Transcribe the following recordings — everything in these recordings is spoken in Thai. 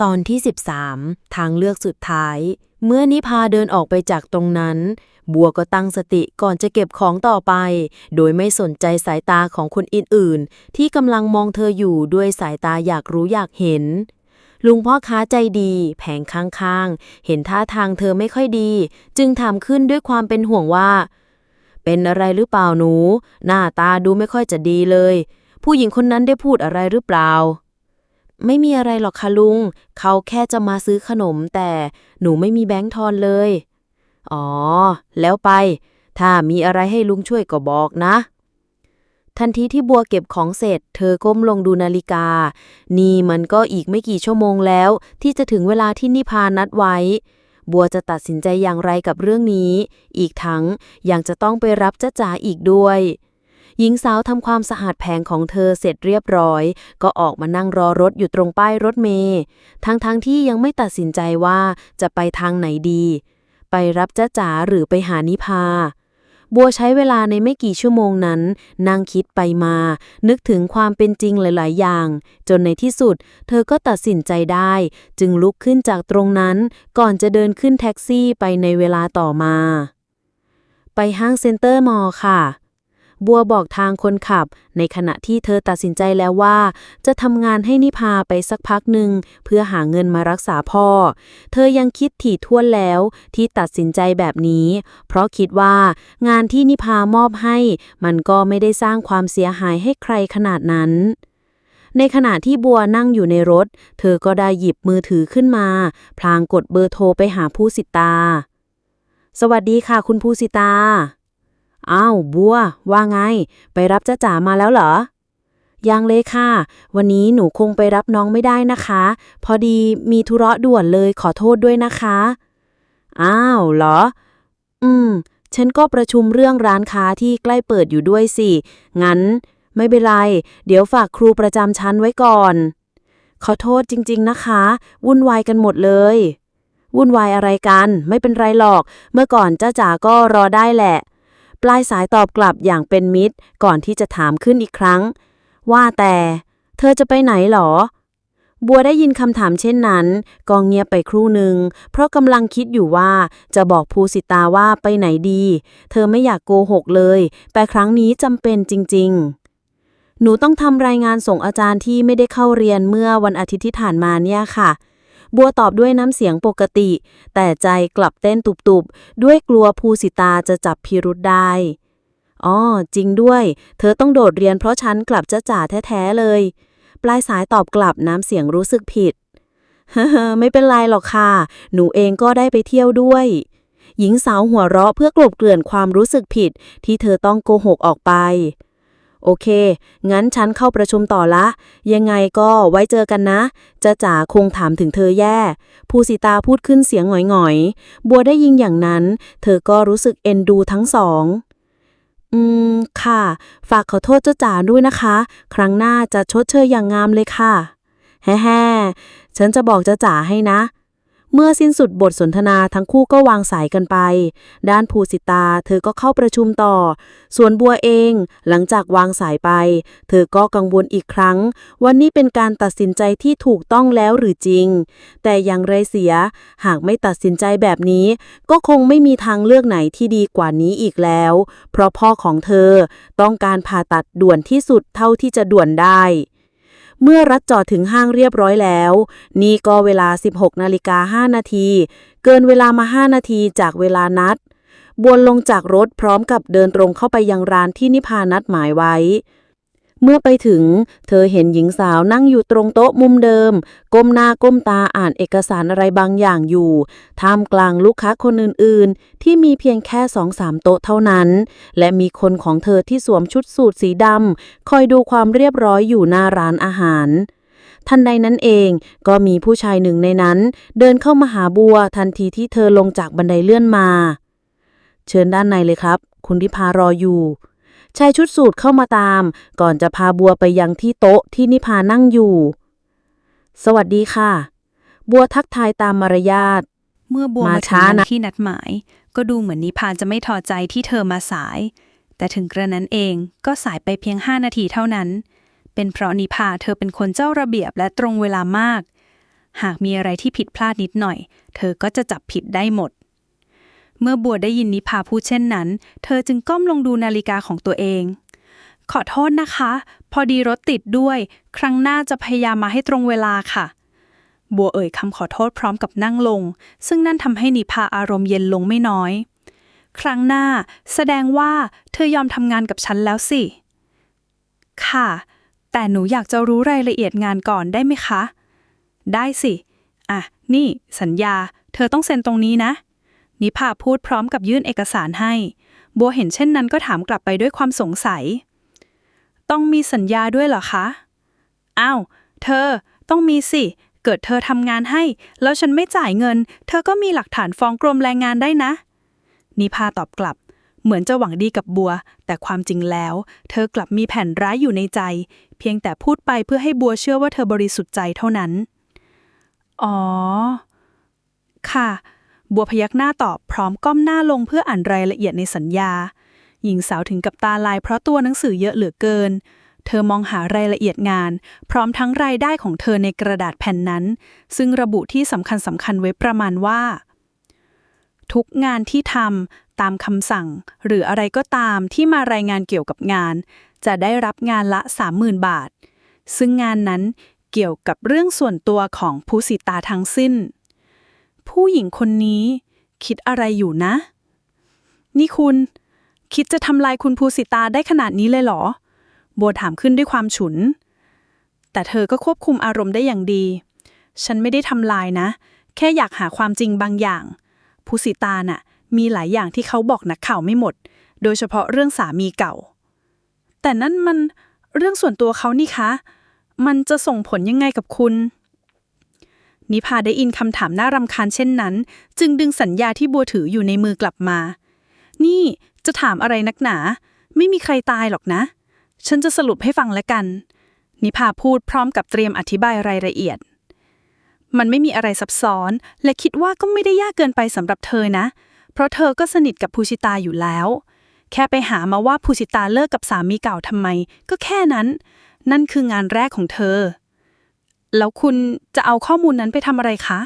ตอนที่13ทางเลือกสุดท้ายเมื่อนิพาเดินออกไปจากตรงนั้นบัวก็ตั้งสติก่อนจะเก็บของต่อไปโดยไม่สนใจสายตาของคนอื่นๆที่กำลังมองเธออยู่ด้วยสายตาอยากรู้อยากเห็นลุงพ่อค้าใจดีแผงข้างๆเห็นท่าทางเธอไม่ค่อยดีจึงถามขึ้นด้วยความเป็นห่วงว่าเป็นอะไรหรือเปล่าหนูหน้าตาดูไม่ค่อยจะดีเลยผู้หญิงคนนั้นได้พูดอะไรหรือเปล่าไม่มีอะไรหรอกค่ะลุงเขาแค่จะมาซื้อขนมแต่หนูไม่มีแบงค์ทอนเลยอ๋อแล้วไปถ้ามีอะไรให้ลุงช่วยก็บอกนะทันทีที่บัวเก็บของเสร็จเธอก้มลงดูนาฬิกานี่มันก็อีกไม่กี่ชั่วโมงแล้วที่จะถึงเวลาที่นิพานัดไว้บัวจะตัดสินใจอย่างไรกับเรื่องนี้อีกทั้งยังจะต้องไปรับจ๊ะจ๋าอีกด้วยหญิงสาวทำความสะอาดแผงของเธอเสร็จเรียบร้อยก็ออกมานั่งรอรถอยู่ตรงป้ายรถเมล์ทั้งที่ยังไม่ตัดสินใจว่าจะไปทางไหนดีไปรับจ๊ะจ๋าหรือไปหานิพาบัวใช้เวลาในไม่กี่ชั่วโมงนั้นนั่งคิดไปมานึกถึงความเป็นจริงหลายๆอย่างจนในที่สุดเธอก็ตัดสินใจได้จึงลุกขึ้นจากตรงนั้นก่อนจะเดินขึ้นแท็กซี่ไปในเวลาต่อมาไปห้างเซ็นเตอร์มอลล์ค่ะบัวบอกทางคนขับในขณะที่เธอตัดสินใจแล้วว่าจะทำงานให้นิพาไปสักพักหนึ่งเพื่อหาเงินมารักษาพ่อเธอยังคิดถี่ถ้วนแล้วที่ตัดสินใจแบบนี้เพราะคิดว่างานที่นิพามอบให้มันก็ไม่ได้สร้างความเสียหายให้ใครขนาดนั้นในขณะที่บัวนั่งอยู่ในรถเธอก็ได้หยิบมือถือขึ้นมาพลางกดเบอร์โทรไปหาผู้สิตาสวัสดีค่ะคุณผู้สิตาอ้าวบัวว่าไงไปรับจ๊ะจ๋ามาแล้วเหรอยังเลยค่ะวันนี้หนูคงไปรับน้องไม่ได้นะคะพอดีมีธุระด่วนเลยขอโทษด้วยนะคะอ้าวเหรอฉันก็ประชุมเรื่องร้านค้าที่ใกล้เปิดอยู่ด้วยสิงั้นไม่เป็นไรเดี๋ยวฝากครูประจำชั้นไว้ก่อนขอโทษจริงๆนะคะวุ่นวายกันหมดเลยวุ่นวายอะไรกันไม่เป็นไรหรอกเมื่อก่อนจ๊ะจ๋าก็รอได้แหละปลายสายตอบกลับอย่างเป็นมิตรก่อนที่จะถามขึ้นอีกครั้งว่าแต่เธอจะไปไหนหรอบัวได้ยินคำถามเช่นนั้นก็เงียบไปครู่หนึ่งเพราะกำลังคิดอยู่ว่าจะบอกภูสิตาว่าไปไหนดีเธอไม่อยากโกหกเลยแต่ครั้งนี้จำเป็นจริงๆหนูต้องทำรายงานส่งอาจารย์ที่ไม่ได้เข้าเรียนเมื่อวันอาทิตย์ที่ผ่านมาเนี่ยค่ะบัวตอบด้วยน้ำเสียงปกติแต่ใจกลับเต้นตุบๆด้วยกลัวภูสิตาจะจับพิรุธได้อ๋อจริงด้วยเธอต้องโดดเรียนเพราะฉันกลับจ๊ะจ๋าแท้ๆเลยปลายสายตอบกลับน้ำเสียงรู้สึกผิดไม่เป็นไรหรอกค่ะหนูเองก็ได้ไปเที่ยวด้วยหญิงสาวหัวเราะเพื่อกลบเกลื่อนความรู้สึกผิดที่เธอต้องโกหกออกไปโอเคงั้นฉันเข้าประชุมต่อละยังไงก็ไว้เจอกันนะจ๊ะจ๋าคงถามถึงเธอแย่ภูสิตาพูดขึ้นเสียงหงอยๆบัวได้ยินอย่างนั้นเธอก็รู้สึกเอ็นดูทั้งสองค่ะฝากขอโทษจ๊ะจ๋าด้วยนะคะครั้งหน้าจะชดเชยอย่างงามเลยค่ะแฮ่ๆฉันจะบอกจ๊ะจ๋าให้นะเมื่อสิ้นสุดบทสนทนาทั้งคู่ก็วางสายกันไปด้านภูสิตาเธอก็เข้าประชุมต่อส่วนบัวเองหลังจากวางสายไปเธอก็กังวลอีกครั้งว่านี่เป็นการตัดสินใจที่ถูกต้องแล้วหรือจริงแต่อย่างไรเสียหากไม่ตัดสินใจแบบนี้ก็คงไม่มีทางเลือกไหนที่ดีกว่านี้อีกแล้วเพราะพ่อของเธอต้องการผ่าตัดด่วนที่สุดเท่าที่จะด่วนได้เมื่อรัดจอดถึงห้างเรียบร้อยแล้วนี่ก็เวลา 16:05 นาทีเกินเวลามา5นาทีจากเวลานัดบัวลงจากรถพร้อมกับเดินตรงเข้าไปยังร้านที่นิพานัดหมายไว้เมื่อไปถึงเธอเห็นหญิงสาวนั่งอยู่ตรงโต๊ะมุมเดิมก้มหน้าก้มตาอ่านเอกสารอะไรบางอย่างอยู่ท่ามกลางลูกค้าคนอื่นๆที่มีเพียงแค่ 2-3 โต๊ะเท่านั้นและมีคนของเธอที่สวมชุดสูทสีดำคอยดูความเรียบร้อยอยู่หน้าร้านอาหารทันใดนั้นเองก็มีผู้ชายหนึ่งในนั้นเดินเข้ามาหาบัวทันทีที่เธอลงจากบันไดเลื่อนมาเชิญด้านในเลยครับคุณนิพารออยู่ชายชุดสูทเข้ามาตามก่อนจะพาบัวไปยังที่โต๊ะที่นิพานั่งอยู่สวัสดีค่ะบัวทักทายตามมารยาทเมื่อบัวมาถึงที่นัดหมายก็ดูเหมือนนิพาจะไม่พอใจที่เธอมาสายแต่ถึงกระนั้นเองก็สายไปเพียง5 นาทีเท่านั้นเป็นเพราะนิพาเธอเป็นคนเจ้าระเบียบและตรงเวลามาก หากมีอะไรที่ผิดพลาดนิดหน่อยเธอก็จะจับผิดได้หมดเมื่อบัวได้ยินนิพาพูดเช่นนั้นเธอจึงก้มลงดูนาฬิกาของตัวเองขอโทษนะคะพอดีรถติดด้วยครั้งหน้าจะพยายามมาให้ตรงเวลาค่ะบัวเอ่ยคำขอโทษพร้อมกับนั่งลงซึ่งนั่นทำให้นิพาอารมณ์เย็นลงไม่น้อยครั้งหน้าแสดงว่าเธอยอมทำงานกับฉันแล้วสิค่ะแต่หนูอยากจะรู้รายละเอียดงานก่อนได้ไหมคะได้สิอ่ะนี่สัญญาเธอต้องเซ็นตรงนี้นะนิพาพูดพร้อมกับยื่นเอกสารให้บัวเห็นเช่นนั้นก็ถามกลับไปด้วยความสงสัยต้องมีสัญญาด้วยเหรอคะอ้าวเธอต้องมีสิเกิดเธอทำงานให้แล้วฉันไม่จ่ายเงินเธอก็มีหลักฐานฟ้องกรมแรงงานได้นะนิพาตอบกลับเหมือนจะหวังดีกับบัวแต่ความจริงแล้วเธอกลับมีแผนร้ายอยู่ในใจเพียงแต่พูดไปเพื่อให้บัวเชื่อว่าเธอบริสุทธิ์ใจเท่านั้นอ๋อค่ะบัวพยักหน้าตอบพร้อมก้มหน้าลงเพื่ออ่านรายละเอียดในสัญญาหญิงสาวถึงกับตาลายเพราะตัวหนังสือเยอะเหลือเกินเธอมองหารายละเอียดงานพร้อมทั้งรายได้ของเธอในกระดาษแผ่นนั้นซึ่งระบุที่สำคัญไว้ประมาณว่าทุกงานที่ทำตามคำสั่งหรืออะไรก็ตามที่มารายงานเกี่ยวกับงานจะได้รับงานละ 30,000 บาทซึ่งงานนั้นเกี่ยวกับเรื่องส่วนตัวของภูสิตาทั้งสิ้นผู้หญิงคนนี้คิดอะไรอยู่นะนี่คุณคิดจะทำลายคุณภูสิตาได้ขนาดนี้เลยเหรอบัวถามขึ้นด้วยความฉุนแต่เธอก็ควบคุมอารมณ์ได้อย่างดีฉันไม่ได้ทำลายนะแค่อยากหาความจริงบางอย่างภูสิตาน่ะมีหลายอย่างที่เขาบอกนักข่าวไม่หมดโดยเฉพาะเรื่องสามีเก่าแต่นั่นมันเรื่องส่วนตัวเขานี่คะมันจะส่งผลยังไงกับคุณนิพาได้ยินคำถามน่ารำคาญเช่นนั้นจึงดึงสัญญาที่บัวถืออยู่ในมือกลับมานี่จะถามอะไรนักหนาไม่มีใครตายหรอกนะฉันจะสรุปให้ฟังแล้วกันนิพาพูดพร้อมกับเตรียมอธิบายรายละเอียดมันไม่มีอะไรซับซ้อนและคิดว่าก็ไม่ได้ยากเกินไปสำหรับเธอนะเพราะเธอก็สนิทกับภูสิตาอยู่แล้วแค่ไปหามาว่าภูสิตาเลิกกับสามีเก่าทำไมก็แค่นั้นนั่นคืองานแรกของเธอแล้วคุณจะเอาข้อมูลนั้นไปทำอะไรคะ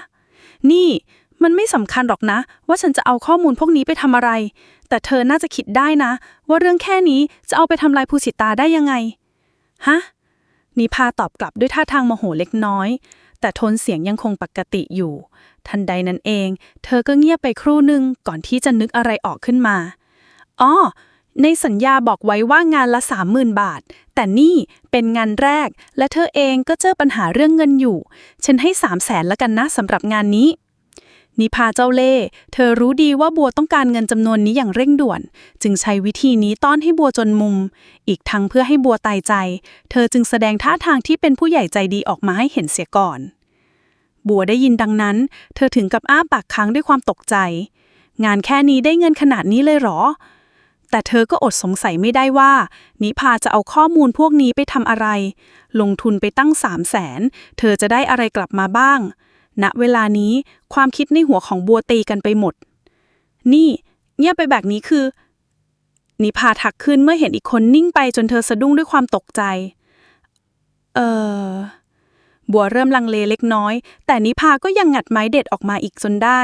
นี่มันไม่สำคัญหรอกนะว่าฉันจะเอาข้อมูลพวกนี้ไปทำอะไรแต่เธอน่าจะคิดได้นะว่าเรื่องแค่นี้จะเอาไปทำลายภูสิตาได้ยังไงฮะนิพาตอบกลับด้วยท่าทางโมโหเล็กน้อยแต่โทนเสียงยังคงปกติอยู่ทันใดนั้นเองเธอก็เงียบไปครู่หนึ่งก่อนที่จะนึกอะไรออกขึ้นมาอ๋อในสัญญาบอกไว้ว่างานละ 30,000 บาทแต่นี่เป็นงานแรกและเธอเองก็เจอปัญหาเรื่องเงินอยู่ฉันให้ 300,000 ละกันนะสำหรับงานนี้นิพาเจ้าเล่ห์เธอรู้ดีว่าบัวต้องการเงินจำนวนนี้อย่างเร่งด่วนจึงใช้วิธีนี้ต้อนให้บัวจนมุมอีกทั้งเพื่อให้บัวตายใจเธอจึงแสดงท่าทางที่เป็นผู้ใหญ่ใจดีออกมาให้เห็นเสียก่อนบัวได้ยินดังนั้นเธอถึงกับอ้าปากค้างด้วยความตกใจงานแค่นี้ได้เงินขนาดนี้เลยเหรอแต่เธอก็อดสงสัยไม่ได้ว่านิพาจะเอาข้อมูลพวกนี้ไปทำอะไรลงทุนไปตั้ง 300,000 เธอจะได้อะไรกลับมาบ้างณเวลานี้ความคิดในหัวของบัวตีกันไปหมดนี่เงียบไปแบบนี้คือนิพาทักขึ้นเมื่อเห็นอีกคนนิ่งไปจนเธอสะดุ้งด้วยความตกใจบัวเริ่มลังเลเล็กน้อยแต่นิพาก็ยังงัดไม้เด็ดออกมาอีกจนได้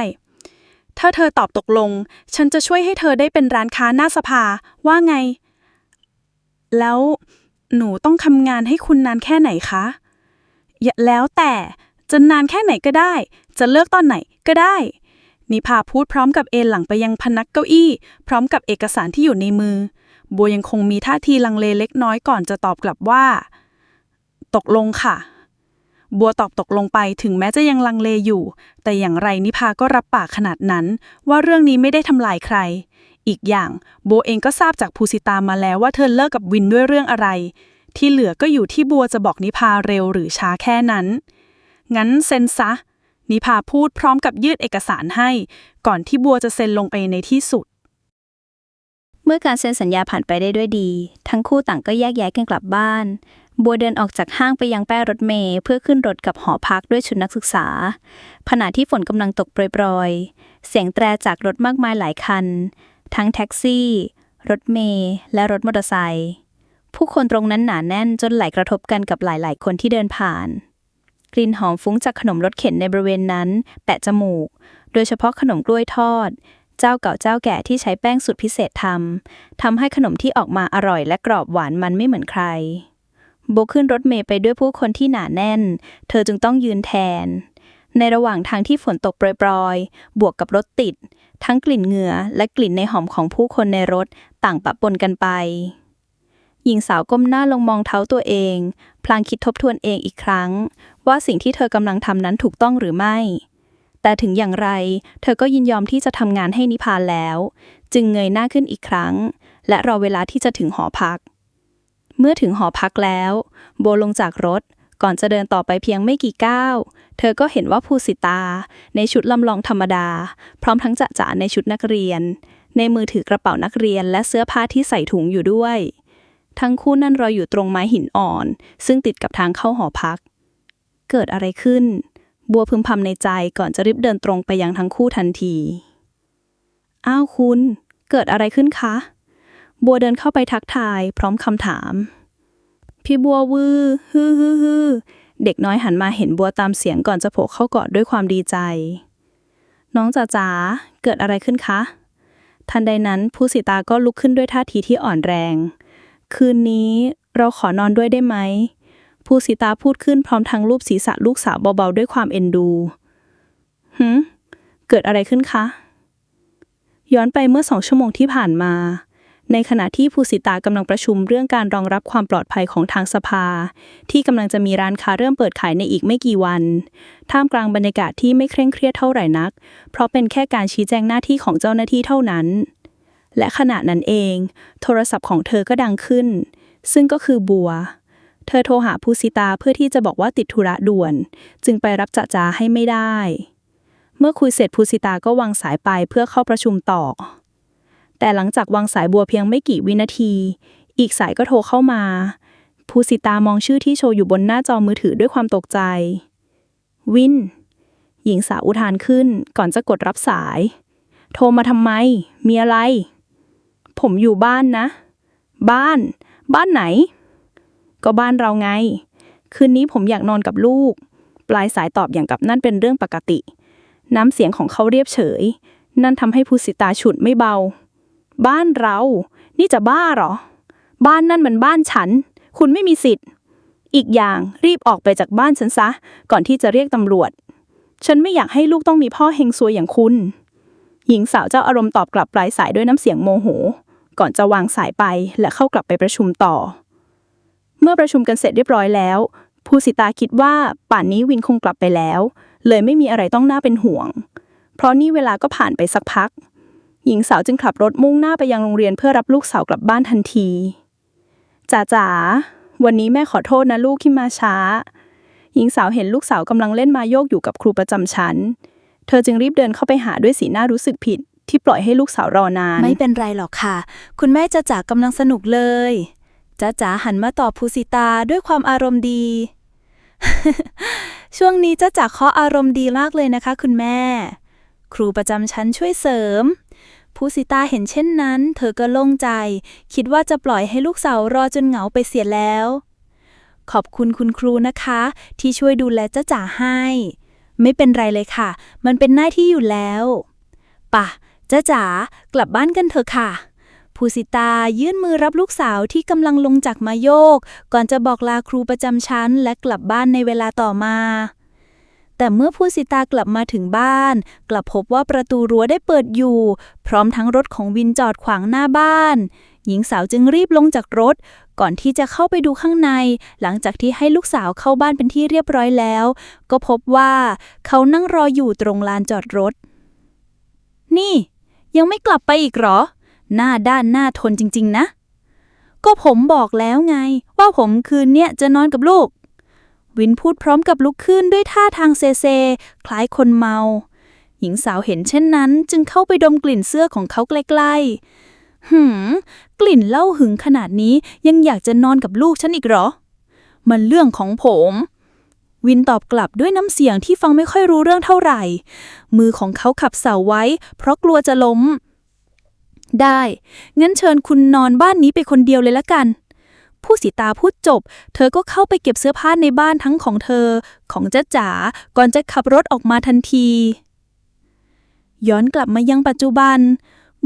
ถ้าเธอตอบตกลงฉันจะช่วยให้เธอได้เป็นร้านค้าหน้าสภาว่าไงแล้วหนูต้องทำงานให้คุณนานแค่ไหนคะแล้วแต่จะนานแค่ไหนก็ได้จะเลิกตอนไหนก็ได้นิพาพูดพร้อมกับเอนหลังไปยังพนักเก้าอี้พร้อมกับเอกสารที่อยู่ในมือบัวยังคงมีท่าทีลังเลเล็กน้อยก่อนจะตอบกลับว่าตกลงค่ะบัวตอบตกลงไปถึงแม้จะยังลังเลอยู่แต่อย่างไรนิพาก็รับปากขนาดนั้นว่าเรื่องนี้ไม่ได้ทำลายใครอีกอย่างบัวเองก็ทราบจากภูสิตามาแล้วว่าเธอเลิกกับวินด้วยเรื่องอะไรที่เหลือก็อยู่ที่บัวจะบอกนิพาเร็วหรือช้าแค่นั้นงั้นเซ็นซะนิพาพูดพร้อมกับยื่นเอกสารให้ก่อนที่บัวจะเซ็นลงไปในที่สุดเมื่อการเซ็นสัญญาผ่านไปได้ด้วยดีทั้งคู่ต่างก็แยกย้ายกันกลับบ้านบัวเดินออกจากห้างไปยังป้ายรถเมล์เพื่อขึ้นรถกับหอพักด้วยชุดนักศึกษาขณะที่ฝนกำลังตกโปรยๆเสียงแตรจากรถมากมายหลายคันทั้งแท็กซี่รถเมล์และรถมอเตอร์ไซค์ผู้คนตรงนั้นหนาแน่นจนไหลกระทบกันกับหลายๆคนที่เดินผ่าน กลิ่นหอมฟุ้งจากขนมรสเข็นในบริเวณนั้นแตะจมูก โดยเฉพาะขนมกล้วยทอด เจ้าเก่าเจ้าแก่ที่ใช้แป้งสูตรพิเศษทำให้ขนมที่ออกมาอร่อยและกรอบหวานมันไม่เหมือนใครโบขึ้นรถเมล์ไปด้วยผู้คนที่หนาแน่นเธอจึงต้องยืนแทนในระหว่างทางที่ฝนตกโปรยๆบวกกับรถติดทั้งกลิ่นเหงื่อและกลิ่นในหอมของผู้คนในรถต่างปะปนกันไปหญิงสาวก้มหน้าลงมองเท้าตัวเองพลางคิดทบทวนเองอีกครั้งว่าสิ่งที่เธอกำลังทำนั้นถูกต้องหรือไม่แต่ถึงอย่างไรเธอก็ยินยอมที่จะทำงานให้นิพาแล้วจึงเงยหน้าขึ้นอีกครั้งและรอเวลาที่จะถึงหอพักเมื่อถึงหอพักแล้วโบลงจากรถก่อนจะเดินต่อไปเพียงไม่กี่ก้าวเธอก็เห็นว่าภูสิตาในชุดลำลองธรรมดาพร้อมทั้งจ๊ะจ๋าในชุดนักเรียนในมือถือกระเป๋านักเรียนและเสื้อผ้าที่ใส่ถุงอยู่ด้วยทั้งคู่นั่นรออยู่ตรงไม้หินอ่อนซึ่งติดกับทางเข้าหอพักเกิดอะไรขึ้นบัวพึมพำในใจก่อนจะรีบเดินตรงไปยังทั้งคู่ทันทีอ้าวคุณเกิดอะไรขึ้นคะบัวเดินเข้าไปทักทายพร้อมคำถามพี่บัววือฮือเด็กน้อยหันมาเห็นบัวตามเสียงก่อนจะโผล่เข้ากอดด้วยความดีใจน้องจ๋าเกิดอะไรขึ้นคะทันใดนั้นภูสิตาก็ลุกขึ้นด้วยท่าทีที่อ่อนแรงคืนนี้เราขอนอนด้วยได้ไหมภูสิตาพูดขึ้นพร้อมทั้งลูบศีรษะลูกสาวเบาๆด้วยความเอ็นดูเกิดอะไรขึ้นคะย้อนไปเมื่อ2 ชั่วโมงที่ผ่านมาในขณะที่ภูสิตากำลังประชุมเรื่องการรองรับความปลอดภัยของทางสภาที่กำลังจะมีร้านค้าเริ่มเปิดขายในอีกไม่กี่วันท่ามกลางบรรยากาศที่ไม่เคร่งเครียดเท่าไหร่นักเพราะเป็นแค่การชี้แจงหน้าที่ของเจ้าหน้าที่เท่านั้นและขณะนั้นเองโทรศัพท์ของเธอก็ดังขึ้นซึ่งก็คือบัวเธอโทรหาภูสิตาเพื่อที่จะบอกว่าติดธุระด่วนจึงไปรับจ๊ะจ๋าให้ไม่ได้เมื่อคุยเสร็จภูสิตาก็วางสายไปเพื่อเข้าประชุมต่อแต่หลังจากวางสายบัวเพียงไม่กี่วินาทีอีกสายก็โทรเข้ามาภูสิตามองชื่อที่โชว์อยู่บนหน้าจอมือถือด้วยความตกใจวินหญิงสาวอุทานขึ้นก่อนจะกดรับสายโทรมาทำไมมีอะไรผมอยู่บ้านนะบ้านไหนก็บ้านเราไงคืนนี้ผมอยากนอนกับลูกปลายสายตอบอย่างกับนั่นเป็นเรื่องปกติน้ำเสียงของเขาเรียบเฉยนั่นทำให้ภูสิตาฉุดไม่เบาบ้านเรานี่จะบ้าเหรอบ้านนั่นมันบ้านฉันคุณไม่มีสิทธิ์อีกอย่างรีบออกไปจากบ้านฉันซะก่อนที่จะเรียกตำรวจฉันไม่อยากให้ลูกต้องมีพ่อเฮงซวยอย่างคุณหญิงสาวเจ้าอารมณ์ตอบกลับปลายสายด้วยน้ำเสียงโมโหก่อนจะวางสายไปและเข้ากลับไปประชุมต่อเมื่อประชุมกันเสร็จเรียบร้อยแล้วภูสิตาคิดว่าป่านนี้วินคงกลับไปแล้วเลยไม่มีอะไรต้องน่าเป็นห่วงเพราะนี่เวลาก็ผ่านไปสักพักหญิงสาวจึงขับรถมุ่งหน้าไปยังโรงเรียนเพื่อรับลูกสาวกลับบ้านทันทีจ๋าวันนี้แม่ขอโทษนะลูกที่มาช้าหญิงสาวเห็นลูกสาวกำลังเล่นมาโยกอยู่กับครูประจำชั้นเธอจึงรีบเดินเข้าไปหาด้วยสีหน้ารู้สึกผิดที่ปล่อยให้ลูกสาวรอนานไม่เป็นไรหรอกค่ะคุณแม่จ๊ะจ๋ากำลังสนุกเลยจ๊ะจ๋าหันมาตอบภูสิตาด้วยความอารมณ์ดี ช่วงนี้จ๊ะจ๋าเขาอารมณ์ดีมากเลยนะคะคุณแม่ครูประจำชั้นช่วยเสริมภูสิตาเห็นเช่นนั้นเธอก็โล่งใจคิดว่าจะปล่อยให้ลูกสาวรอจนเหงาไปเสียแล้วขอบคุณคุณครูนะคะที่ช่วยดูแลจ๊ะจ๋าให้ไม่เป็นไรเลยค่ะมันเป็นหน้าที่อยู่แล้วป่ะจ๊ะจ๋ากลับบ้านกันเถอะค่ะภูสิตายื่นมือรับลูกสาวที่กำลังลงจากมาโยกก่อนจะบอกลาครูประจำชั้นและกลับบ้านในเวลาต่อมาแต่เมื่อภูสิตากลับมาถึงบ้านกลับพบว่าประตูรั้วได้เปิดอยู่พร้อมทั้งรถของวินจอดขวางหน้าบ้านหญิงสาวจึงรีบลงจากรถก่อนที่จะเข้าไปดูข้างในหลังจากที่ให้ลูกสาวเข้าบ้านเป็นที่เรียบร้อยแล้วก็พบว่าเขานั่งรออยู่ตรงลานจอดรถนี่ยังไม่กลับไปอีกเหรอหน้าด้านหน้าทนจริงๆนะก็ผมบอกแล้วไงว่าผมคืนเนี้ยจะนอนกับลูกวินพูดพร้อมกับลุกขึ้นด้วยท่าทางเซคล้ายคนเมาหญิงสาวเห็นเช่นนั้นจึงเข้าไปดมกลิ่นเสื้อของเขาใกล้ๆกลิ่นเหล้าหึงขนาดนี้ยังอยากจะนอนกับลูกฉันอีกเหรอมันเรื่องของผมวินตอบกลับด้วยน้ำเสียงที่ฟังไม่ค่อยรู้เรื่องเท่าไหร่มือของเขาขับเสาไว้เพราะกลัวจะล้มได้งั้นเชิญคุณนอนบ้านนี้ไปคนเดียวเลยละกัน ผู้สิตาพูดจบเธอก็เข้าไปเก็บเสื้อผ้าในบ้านทั้งของเธอของจ๊ะจ๋าก่อนจะขับรถออกมาทันทีย้อนกลับมายังปัจจุบัน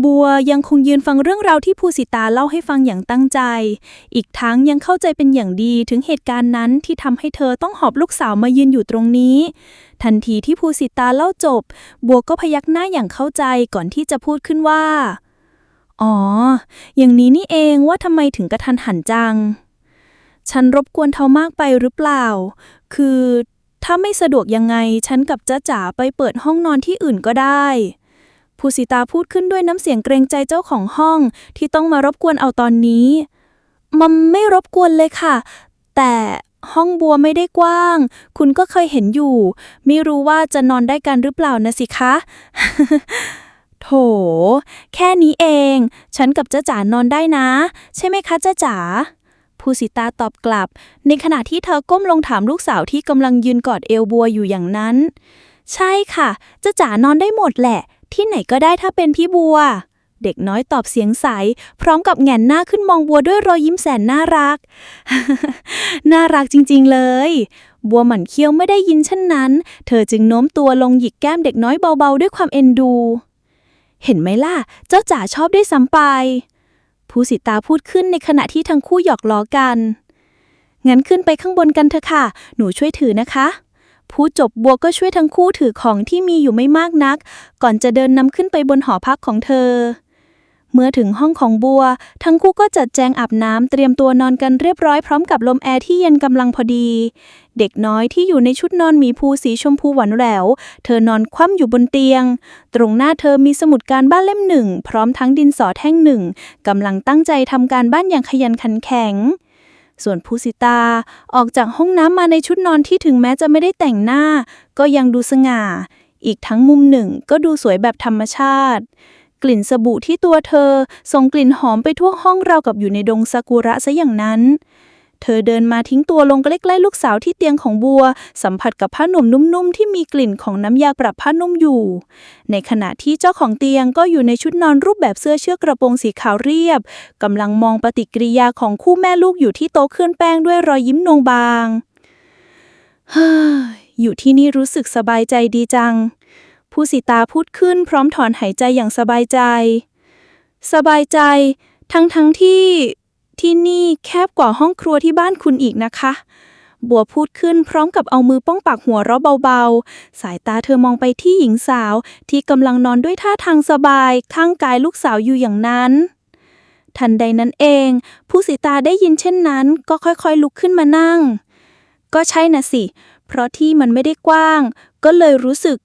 บัวยังคงยืนฟังเรื่องราวที่ภูสิตาเล่าให้ฟังอย่างตั้งใจอีกทั้งยังเข้าใจเป็นอย่างดีถึงเหตุการณ์นั้นที่ทำให้เธอต้องหอบลูกสาวมายืนอยู่ตรงนี้ทันทีที่ภูสิตาเล่าจบบัวก็พยักหน้าอย่างเข้าใจก่อนที่จะพูดขึ้นว่าอ๋ออย่างนี้นี่เองว่าทำไมถึงกระทันหันจังฉันรบกวนเธอมากไปหรือเปล่าคือถ้าไม่สะดวกยังไงฉันกับจ๊ะจ๋าไปเปิดห้องนอนที่อื่นก็ได้ภูสิตาพูดขึ้นด้วยน้ำเสียงเกรงใจเจ้าของห้องที่ต้องมารบกวนเอาตอนนี้มันไม่รบกวนเลยค่ะแต่ห้องบัวไม่ได้กว้างคุณก็เคยเห็นอยู่ไม่รู้ว่าจะนอนได้กันหรือเปล่านะสิคะ โถแค่นี้เองฉันกับจ๊ะจ๋านอนได้นะใช่ไหมคะจ๊ะจ๋าภูสิตาตอบกลับในขณะที่เธอก้มลงถามลูกสาวที่กำลังยืนกอดเอวบัวอยู่อย่างนั้นใช่ค่ะจ๊ะจ๋านอนได้หมดแหละที่ไหนก็ได้ถ้าเป็นพี่บัวเด็กน้อยตอบเสียงใสพร้อมกับแหงนหน้าขึ้นมองบัวด้วยรอยยิ้มแสนน่ารัก น่ารักจริงๆเลยบัวหมั่นเคี้ยวไม่ได้ยินเช่นนั้นเธอจึงโน้มตัวลงหยิกแก้มเด็กน้อยเบาๆด้วยความเอ็นดูเห็นไหมล่ะเจ้าจ๋าชอบด้วยซ้ำไปภูสิตาพูดขึ้นในขณะที่ทั้งคู่หยอกล้อกันงั้นขึ้นไปข้างบนกันเถอะค่ะหนูช่วยถือนะคะพูดจบบัวก็ช่วยทั้งคู่ถือของที่มีอยู่ไม่มากนักก่อนจะเดินนำขึ้นไปบนหอพักของเธอเมื่อถึงห้องของบัวทั้งคู่ก็จัดแจงอาบน้ำเตรียมตัวนอนกันเรียบร้อยพร้อมกับลมแอร์ที่เย็นกำลังพอดีเด็กน้อยที่อยู่ในชุดนอนหมีภูสีชมพูหวานแหววเธอนอนคว่ำอยู่บนเตียงตรงหน้าเธอมีสมุดการบ้านเล่มหนึ่งพร้อมทั้งดินสอแท่งหนึ่งกำลังตั้งใจทำการบ้านอย่างขยันขันแข็งส่วนภูสิตาออกจากห้องน้ำมาในชุดนอนที่ถึงแม้จะไม่ได้แต่งหน้าก็ยังดูสง่าอีกทั้งมุมหนึ่งก็ดูสวยแบบธรรมชาติกลิ่นสบู่ที่ตัวเธอส่งกลิ่นหอมไปทั่วห้องราวกับอยู่ในดงซากุระซะอย่างนั้นเธอเดินมาทิ้งตัวลงใกล้ๆลูกสาวที่เตียงของบัวสัมผัสกับผ้าห่มนุ่มๆที่มีกลิ่นของน้ำยาปรับผ้านุ่มอยู่ในขณะที่เจ้าของเตียงก็อยู่ในชุดนอนรูปแบบเสื้อเชือกกระโปรงสีขาวเรียบกำลังมองปฏิกิริยาของคู่แม่ลูกอยู่ที่โต๊ะเคลื่อนแป้งด้วยรอยยิ้มนงบางอยู่ที่นี่รู้สึกสบายใจดีจังภูสิตาพูดขึ้นพร้อมถอนหายใจอย่างสบายใจทั้งที่นี่แคบกว่าห้องครัวที่บ้านคุณอีกนะคะบัวพูดขึ้นพร้อมกับเอามือป้องปากหัวเราะเบาๆสายตาเธอมองไปที่หญิงสาวที่กำลังนอนด้วยท่าทางสบายข้างกายลูกสาวอยู่อย่างนั้นทันใดนั้นเองภูสิตาได้ยินเช่นนั้นก็ค่อยๆลุกขึ้นมานั่งก็ใช่น่ะสิเพราะที่มันไม่ได้กว้างก็เลยรู้สึก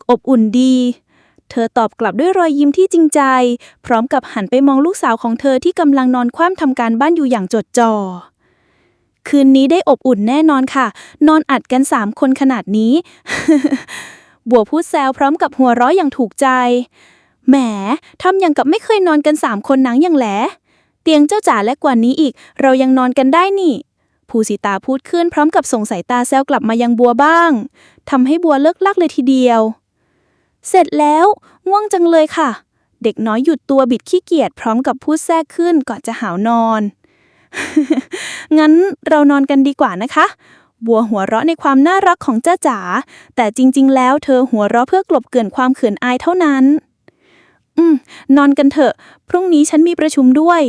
อบอุ่นดีเธอตอบกลับด้วยรอยยิ้มที่จริงใจพร้อมกับหันไปมองลูกสาวของเธอที่กำลังนอนคว่ำทำการบ้านอยู่อย่างจดจ่อคืนนี้ได้อบอุ่นแน่นอนค่ะนอนอัดกัน3 คนขนาดนี้ บัวพูดแซวพร้อมกับหัวเราะอย่างถูกใจแหมทำอย่างกับไม่เคยนอนกัน3 คนหนังอย่างแหลเตียงเจ้าจ๋าและกว่านี้อีกเรายังนอนกันได้นี่ภูสิตาพูดขึ้นพร้อมกับส่งสายตาแซวกลับมายังบัวบ้างทำให้บัวเลิกลักเลยทีเดียวเสร็จแล้วง่วงจังเลยค่ะเด็กน้อยหยุดตัวบิดขี้เกียจพร้อมกับพูดแทรกขึ้นก่อนจะหาวนอน งั้นเรานอนกันดีกว่านะคะบัวหัวเราะในความน่ารักของจ้าจ๋าแต่จริงๆแล้วเธอหัวเราะเพื่อกลบเกลื่อนความเขินอายเท่านั้นนอนกันเถอะพรุ่งนี้ฉันมีประชุมด้วย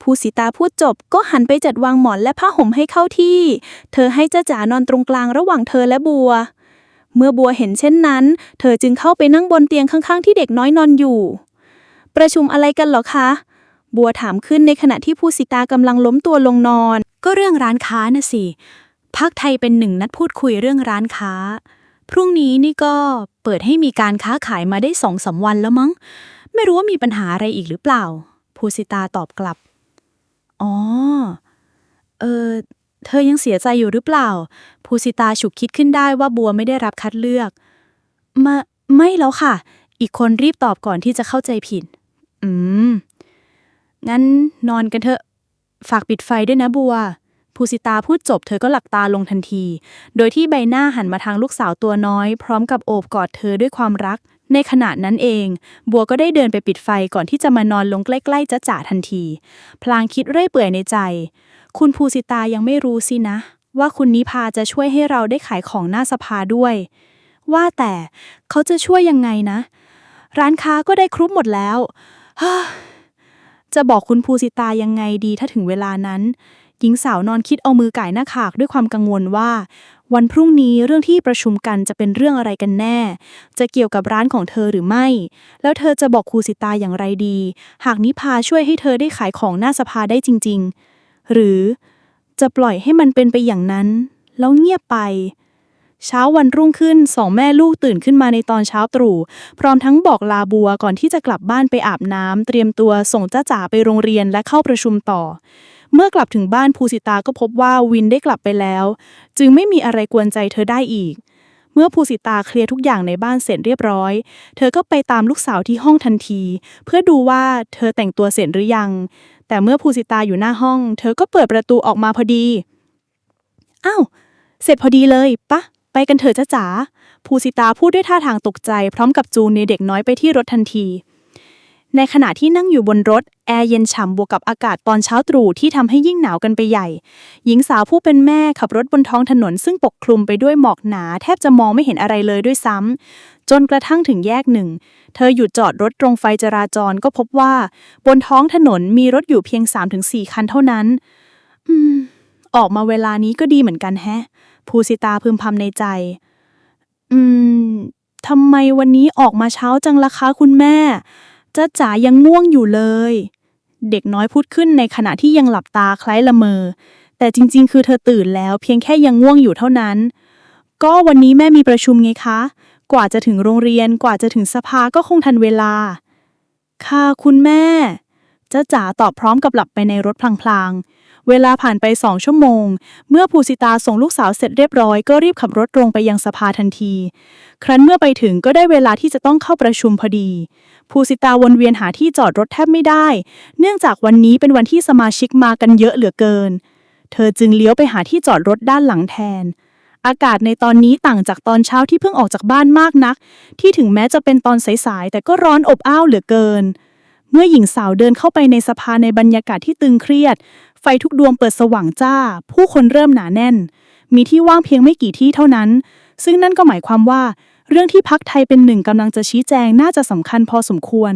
ภูสิตาพูดจบก็หันไปจัดวางหมอนและผ้าห่มให้เข้าที่เธอให้จ้าจ๋านอนตรงกลางระหว่างเธอและบัวเมื่อบัวเห็นเช่นนั้นเธอจึงเข้าไปนั่งบนเตียงข้างๆที่เด็กน้อยนอนอยู่ประชุมอะไรกันเหรอคะบัวถามขึ้นในขณะที่ภูสิตากำลังล้มตัวลงนอนก็เรื่องร้านค้าน่ะสิพรรคไทยเป็น1 นัดพูดคุยเรื่องร้านค้าพรุ่งนี้นี่ก็เปิดให้มีการค้าขายมาได้2-3 วันแล้วมั้งไม่รู้ว่ามีปัญหาอะไรอีกหรือเปล่าภูสิตาตอบกลับอ๋อเธอยังเสียใจอยู่หรือเปล่าภูสิตาฉุกคิดขึ้นได้ว่าบัวไม่ได้รับคัดเลือกไม่แล้วค่ะอีกคนรีบตอบก่อนที่จะเข้าใจผิดงั้นนอนกันเถอะฝากปิดไฟด้วยนะบัวภูสิตาพูดจบเธอก็หลับตาลงทันทีโดยที่ใบหน้าหันมาทางลูกสาวตัวน้อยพร้อมกับโอบกอดเธอด้วยความรักในขณะนั้นเองบัวก็ได้เดินไปปิดไฟก่อนที่จะมานอนลงใกล้ๆจ๊ะจ๋าทันทีพลางคิดเรื่อยเปื่อยในใจ คุณภูสิตายังไม่รู้สินะว่าคุณนิพาจะช่วยให้เราได้ขายของหน้าสภาด้วยว่าแต่เขาจะช่วยยังไงนะร้านค้าก็ได้ครบหมดแล้ว จะบอกคุณภูสิตายังไงดีถ้าถึงเวลานั้นหญิงสาวนอนคิดเอามือก่ายหน้าผากด้วยความกังวลว่าวันพรุ่งนี้เรื่องที่ประชุมกันจะเป็นเรื่องอะไรกันแน่จะเกี่ยวกับร้านของเธอหรือไม่แล้วเธอจะบอกภูสิตาอย่างไรดีหากนิพาช่วยให้เธอได้ขายของหน้าสภาได้จริงๆหรือจะปล่อยให้มันเป็นไปอย่างนั้นแล้วเงียบไปเช้าวันรุ่งขึ้นสองแม่ลูกตื่นขึ้นมาในตอนเช้าตรู่พร้อมทั้งบอกลาบัวก่อนที่จะกลับบ้านไปอาบน้ำเตรียมตัวส่งจ้าจ๋าไปโรงเรียนและเข้าประชุมต่อเมื่อกลับถึงบ้านภูสิตาก็พบว่าวินได้กลับไปแล้วจึงไม่มีอะไรกวนใจเธอได้อีกเมื่อภูสิตาเคลียร์ทุกอย่างในบ้านเสร็จเรียบร้อยเธอก็ไปตามลูกสาวที่ห้องทันทีเพื่อดูว่าเธอแต่งตัวเสร็จหรือยังแต่เมื่อภูสิตาอยู่หน้าห้องเธอก็เปิดประตูออกมาพอดีอ้าวเสร็จพอดีเลยปะไปกันเถอะจ้าจ๋าภูสิตาพูดด้วยท่าทางตกใจพร้อมกับจูงในเด็กน้อยไปที่รถทันทีในขณะที่นั่งอยู่บนรถแอร์เย็นฉ่ำบวกกับอากาศตอนเช้าตรู่ที่ทำให้ยิ่งหนาวกันไปใหญ่หญิงสาวผู้เป็นแม่ขับรถบนท้องถนนซึ่งปกคลุมไปด้วยหมอกหนาแทบจะมองไม่เห็นอะไรเลยด้วยซ้ำจนกระทั่งถึงแยกหนึ่งเธอหยุดจอดรถตรงไฟจราจรก็พบว่าบนท้องถนนมีรถอยู่เพียง 3-4 คันเท่านั้นออกมาเวลานี้ก็ดีเหมือนกันแฮะภูสิตาพึมพำในใจทำไมวันนี้ออกมาเช้าจังล่ะคะคุณแม่จ้าจ๋ายังง่วงอยู่เลยเด็กน้อยพูดขึ้นในขณะที่ยังหลับตาคล้ายละเมอแต่จริงๆคือเธอตื่นแล้วเพียงแค่ยังง่วงอยู่เท่านั้นก็วันนี้แม่มีประชุมไงคะกว่าจะถึงโรงเรียนกว่าจะถึงสภาก็คงทันเวลาค่ะคุณแม่จ้าจ๋าตอบพร้อมกับหลับไปในรถพลางๆเวลาผ่านไป2 ชั่วโมงเมื่อภูสิตาส่งลูกสาวเสร็จเรียบร้อยก็รีบขับรถตรงไปยังสภาทันทีครั้นเมื่อไปถึงก็ได้เวลาที่จะต้องเข้าประชุมพอดีภูสิตาวนเวียนหาที่จอดรถแทบไม่ได้เนื่องจากวันนี้เป็นวันที่สมาชิกมากันเยอะเหลือเกินเธอจึงเลี้ยวไปหาที่จอดรถด้านหลังแทนอากาศในตอนนี้ต่างจากตอนเช้าที่เพิ่งออกจากบ้านมากนักที่ถึงแม้จะเป็นตอนสายๆแต่ก็ร้อนอบอ้าวเหลือเกินเมื่อหญิงสาวเดินเข้าไปในสภาในบรรยากาศที่ตึงเครียดไฟทุกดวงเปิดสว่างจ้าผู้คนเริ่มหนาแน่นมีที่ว่างเพียงไม่กี่ที่เท่านั้นซึ่งนั่นก็หมายความว่าเรื่องที่พรรคไทยเป็นหนึ่งกำลังจะชี้แจงน่าจะสำคัญพอสมควร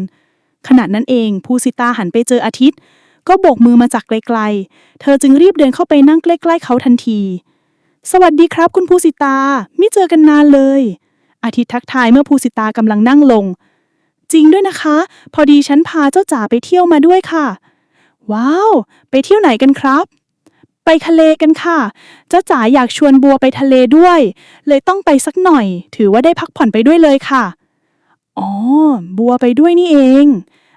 ขณะนั้นเองภูสิตาหันไปเจออาทิตย์ก็โบกมือมาจากไกลๆเธอจึงรีบเดินเข้าไปนั่งใกล้ๆเขาทันทีสวัสดีครับคุณภูสิตาไม่เจอกันนานเลยอาทิตย์ทักทายเมื่อภูสิตากำลังนั่งลงจริงด้วยนะคะพอดีฉันพาเจ้าจ๋าไปเที่ยวมาด้วยค่ะว้าวไปเที่ยวไหนกันครับไปทะเลกันค่ะจ้าจ๋าอยากชวนบัวไปทะเลด้วยเลยต้องไปสักหน่อยถือว่าได้พักผ่อนไปด้วยเลยค่ะอ๋อบัวไปด้วยนี่เอง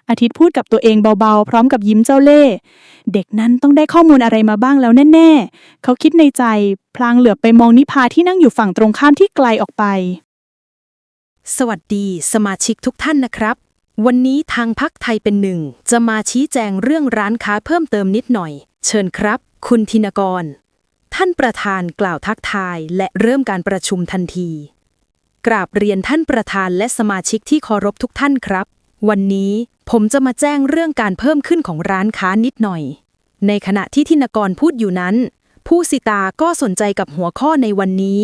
อาทิตย์พูดกับตัวเองเบาๆพร้อมกับยิ้มเจ้าเล่ห์เด็กนั้นต้องได้ข้อมูลอะไรมาบ้างแล้วแน่ๆเขาคิดในใจพลางเหลือบไปมองนิพาที่นั่งอยู่ฝั่งตรงข้ามที่ไกลออกไปสวัสดีสมาชิกทุกท่านนะครับวันนี้ทางพรรคไทยเป็นหนึ่งจะมาชี้แจงเรื่องร้านค้าเพิ่มเติมนิดหน่อยเชิญครับคุณธินกรท่านประธานกล่าวทักทายและเริ่มการประชุมทันทีกราบเรียนท่านประธานและสมาชิกที่เคารพทุกท่านครับวันนี้ผมจะมาแจ้งเรื่องการเพิ่มขึ้นของร้านค้านิดหน่อยในขณะที่ธินกรพูดอยู่นั้นภูสิตาก็สนใจกับหัวข้อในวันนี้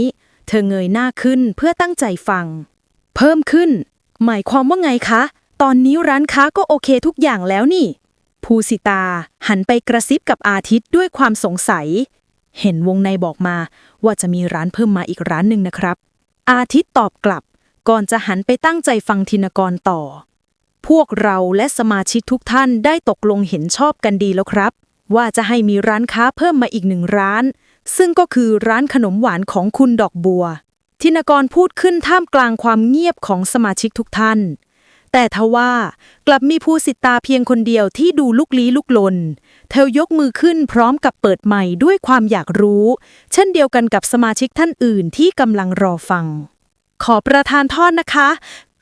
เธอเงยหน้าขึ้นเพื่อตั้งใจฟังเพิ่มขึ้นหมายความว่าไงคะตอนนี้ร้านค้าก็โอเคทุกอย่างแล้วนี่ภูสิตาหันไปกระซิบกับอาทิตย์ด้วยความสงสัยเห็นวงในบอกมาว่าจะมีร้านเพิ่มมาอีกร้านหนึ่งนะครับอาทิตย์ตอบกลับก่อนจะหันไปตั้งใจฟังธินกรต่อพวกเราและสมาชิกทุกท่านได้ตกลงเห็นชอบกันดีแล้วครับว่าจะให้มีร้านค้าเพิ่มมาอีก1 ร้านซึ่งก็คือร้านขนมหวานของคุณดอกบัวธินกรพูดขึ้นท่ามกลางความเงียบของสมาชิกทุกท่านแต่ทว่ากลับมีภูสิตาเพียงคนเดียวที่ดูลุกลี้ลุกลนเธอยกมือขึ้นพร้อมกับเปิดไมค์ด้วยความอยากรู้เช่นเดียวกันกับสมาชิกท่านอื่นที่กำลังรอฟังขอประทานโทษนะคะ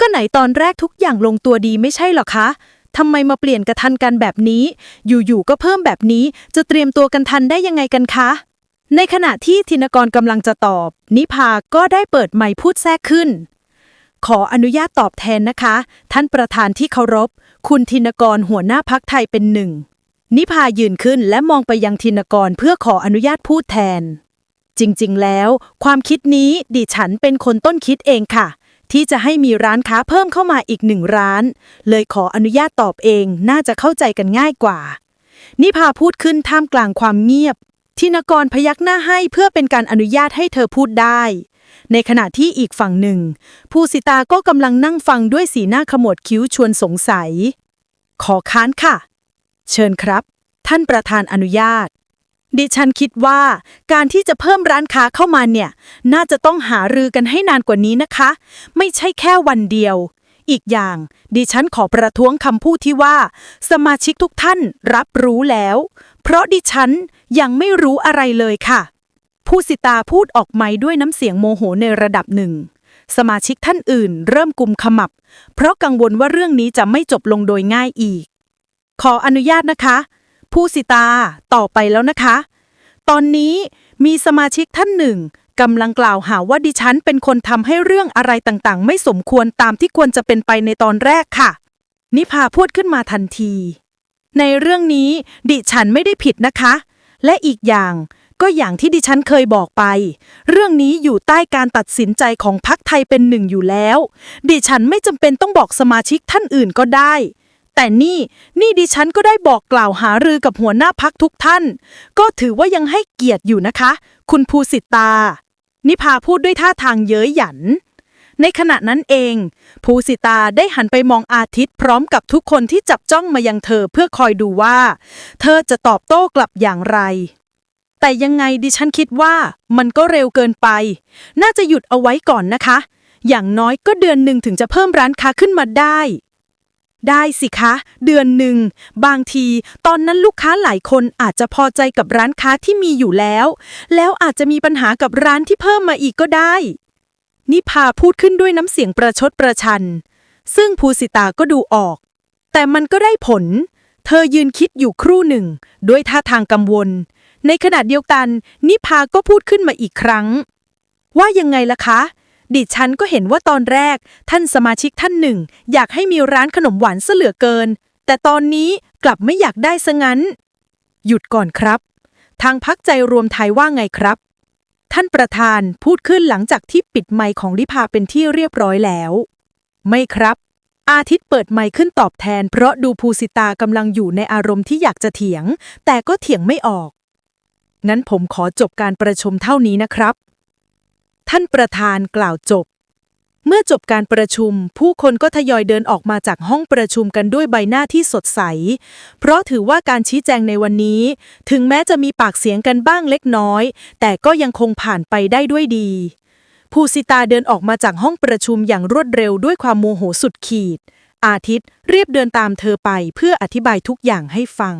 ก็ไหนตอนแรกทุกอย่างลงตัวดีไม่ใช่หรอคะทำไมมาเปลี่ยนกระทันกันแบบนี้อยู่ๆก็เพิ่มแบบนี้จะเตรียมตัวกันทันได้ยังไงกันคะในขณะที่ธินกรกำลังจะตอบนิพาก็ได้เปิดไมค์พูดแทรกขึ้นขออนุญาตตอบแทนนะคะท่านประธานที่เคารพคุณธินกรหัวหน้าพรรคไทยเป็นหนึ่ง นิพายืนขึ้นและมองไปยังธินกรเพื่อขออนุญาตพูดแทน จริงๆแล้วความคิดนี้ดิฉันเป็นคนต้นคิดเองค่ะ ที่จะให้มีร้านค้าเพิ่มเข้ามาอีก1 ร้าน เลยขออนุญาตตอบเองน่าจะเข้าใจกันง่ายกว่า นิพาพูดขึ้นท่ามกลางความเงียบธินกรพยักหน้าให้เพื่อเป็นการอนุญาตให้เธอพูดได้ ในขณะที่อีกฝั่งหนึ่งภูสิตาก็กำลังนั่งฟังด้วยสีหน้าขมวดคิ้วชวนสงสัย ขอค้านค่ะ เชิญครับ ท่านประธานอนุญาต ดิฉันคิดว่าการที่จะเพิ่มร้านค้าเข้ามาเนี่ยน่าจะต้องหารือกันให้นานกว่านี้นะคะ ไม่ใช่แค่วันเดียว อีกอย่างดิฉันขอประท้วงคำพูดที่ว่าสมาชิกทุกท่านรับรู้แล้ว เพราะดิฉันยังไม่รู้อะไรเลยค่ะภูสิตาพูดออกไมค์ด้วยน้ำเสียงโมโหในระดับหนึ่ง สมาชิกท่านอื่นเริ่มกุมขมับเพราะกังวลว่าเรื่องนี้จะไม่จบลงโดยง่ายอีกขออนุญาตนะคะภูสิตาต่อไปแล้วนะคะ ตอนนี้มีสมาชิกท่านหนึ่งกำลังกล่าวหาว่าดิฉันเป็นคนทำให้เรื่องอะไรต่างๆไม่สมควรตามที่ควรจะเป็นไปในตอนแรกค่ะ นิพาพูดขึ้นมาทันที ในเรื่องนี้ดิฉันไม่ได้ผิดนะคะ และอีกอย่างก็อย่างที่ดิฉันเคยบอกไป เรื่องนี้อยู่ใต้การตัดสินใจของพรรคไทยเป็นหนึ่งอยู่แล้ว ดิฉันไม่จำเป็นต้องบอกสมาชิกท่านอื่นก็ได้ แต่นี่ดิฉันก็ได้บอกกล่าวหารือกับหัวหน้าพรรคทุกท่าน ก็ถือว่ายังให้เกียรติอยู่นะคะ คุณภูสิตา นิพาพูดด้วยท่าทางเย้ยหยัน ในขณะนั้นเองภูสิตาได้หันไปมองอาทิตย์พร้อมกับทุกคนที่จับจ้องมายังเธอเพื่อคอยดูว่า เธอจะตอบโต้กลับอย่างไร แต่ยังไงดิฉันคิดว่ามันก็เร็วเกินไป น่าจะหยุดเอาไว้ก่อนนะคะ อย่างน้อยก็เดือนหนึ่งถึงจะเพิ่มร้านค้าขึ้นมาได้ ได้สิคะ เดือนหนึ่งบางทีตอนนั้นลูกค้าหลายคนอาจจะพอใจกับร้านค้าที่มีอยู่แล้วอาจจะมีปัญหากับร้านที่เพิ่มมาอีกก็ได้ นิพาพูดขึ้นด้วยน้ำเสียงประชดประชัน ซึ่งภูสิตาก็ดูออก แต่มันก็ได้ผล เธอยืนคิดอยู่ครู่หนึ่งด้วยท่าทางกังวล ในขณะเดียวกันนิพาก็พูดขึ้นมาอีกครั้ง ว่ายังไงล่ะคะ ดิฉันก็เห็นว่าตอนแรกท่านสมาชิกท่านหนึ่งอยากให้มีร้านขนมหวานซะเหลือเกิน แต่ตอนนี้กลับไม่อยากได้ซะงั้น หยุดก่อนครับ ทางพรรคใจรวมไทยว่าไงครับ ท่านประธานพูดขึ้นหลังจากที่ปิดไมค์ของนิพาเป็นที่เรียบร้อยแล้ว ไม่ครับ อาทิตย์เปิดไมค์ขึ้นตอบแทนเพราะดูภูสิตากำลังอยู่ในอารมณ์ที่อยากจะเถียง แต่ก็เถียงไม่ออก งั้นผมขอจบการประชุมเท่านี้นะครับ ท่านประธานกล่าวจบ เมื่อจบการประชุมผู้คนก็ทยอยเดินออกมาจากห้องประชุมกันด้วยใบหน้าที่สดใส เพราะถือว่าการชี้แจงในวันนี้ถึงแม้จะมีปากเสียงกันบ้างเล็กน้อย แต่ก็ยังคงผ่านไปได้ด้วยดีภูสิตาเดินออกมาจากห้องประชุมอย่างรวดเร็วด้วยความโมโหสุดขีด อาทิตย์เรียบเดินตามเธอไปเพื่ออธิบายทุกอย่างให้ฟัง